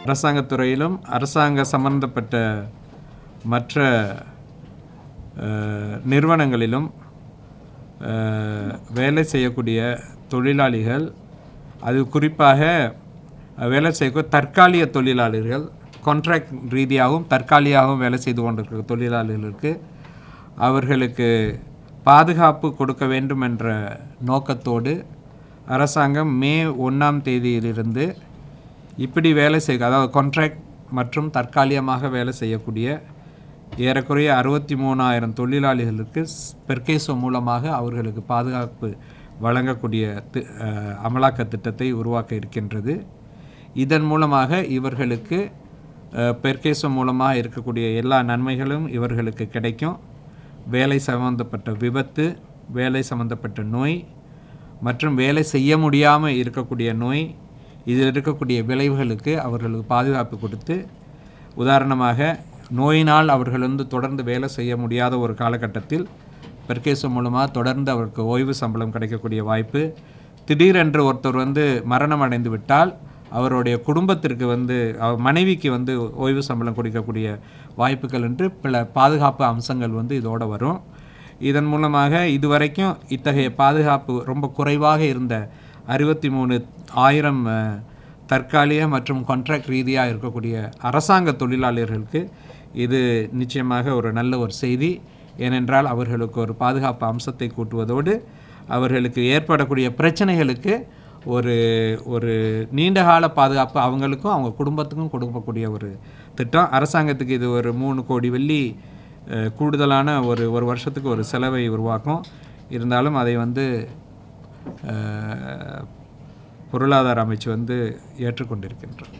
அரசாங்கத் துறையிலும் அரசாங்க சம்பந்தப்பட்ட மற்ற நிறுவனங்களிலும் வேலை செய்யக்கூடிய தொழிலாளிகள், அது குறிப்பாக வேலை செய்யக்கூடிய தற்காலிக தொழிலாளர்கள், கான்ட்ராக்ட் ரீதியாகவும் தற்காலிகாகவும் வேலை செய்து கொண்டிருக்கிற தொழிலாளர்களுக்கு அவர்களுக்கு பாதுகாப்பு கொடுக்க வேண்டும் என்ற நோக்கத்தோடு அரசாங்கம் மே 1ஆம் தேதியிலிருந்து இப்படி வேலை செய்ய, அதாவது கான்ட்ராக்ட் மற்றும் தற்காலிகமாக வேலை செய்யக்கூடிய ஏறக்குறைய 63,000 தொழிலாளிகளுக்கு பெர்கேசோ மூலமாக அவர்களுக்கு பாதுகாப்பு வழங்கக்கூடிய அமலாக்க திட்டத்தை உருவாக்க இருக்கின்றது. இதன் மூலமாக இவர்களுக்கு பெர்கேசோ மூலமாக இருக்கக்கூடிய எல்லா நன்மைகளும் இவர்களுக்கு கிடைக்கும். வேலை சம்பந்தப்பட்ட விபத்து, வேலை சம்பந்தப்பட்ட நோய் மற்றும் வேலை செய்ய முடியாமல் இருக்கக்கூடிய நோய், இதில் இருக்கக்கூடிய விளைவுகளுக்கு அவர்களுக்கு பாதுகாப்பு கொடுத்து, உதாரணமாக நோயினால் அவர்கள் தொடர்ந்து வேலை செய்ய முடியாத ஒரு காலகட்டத்தில் பெர்கேசோ மூலமாக தொடர்ந்து அவருக்கு ஓய்வு சம்பளம் கிடைக்கக்கூடிய வாய்ப்பு, திடீரென்று ஒருத்தர் மரணம் அடைந்து விட்டால் அவருடைய குடும்பத்திற்கு அவர் மனைவிக்கு ஓய்வு சம்பளம் கொடுக்கக்கூடிய வாய்ப்புகள் என்று பல பாதுகாப்பு அம்சங்கள் இதோடு வரும். இதன் மூலமாக இதுவரைக்கும் இத்தகைய பாதுகாப்பு ரொம்ப குறைவாக இருந்த 63,000 தற்காலிக மற்றும் கான்ட்ராக்ட் ரீதியாக இருக்கக்கூடிய அரசாங்க தொழிலாளர்களுக்கு இது நிச்சயமாக ஒரு நல்ல ஒரு செய்தி. ஏனென்றால் அவர்களுக்கு ஒரு பாதுகாப்பு அம்சத்தை கூட்டுவதோடு அவர்களுக்கு ஏற்படக்கூடிய பிரச்சனைகளுக்கு ஒரு நீண்டகால பாதுகாப்பு அவங்களுக்கும் அவங்க குடும்பத்துக்கும் கொடுக்கக்கூடிய ஒரு திட்டம். அரசாங்கத்துக்கு இது ஒரு 3 கோடி வெள்ளி கூடுதலான ஒரு வருஷத்துக்கு ஒரு செலவை உருவாக்கும். இருந்தாலும் அதை பொருளாதார அமைச்சு ஏற்றுக்கொண்டிருக்கின்றோம்.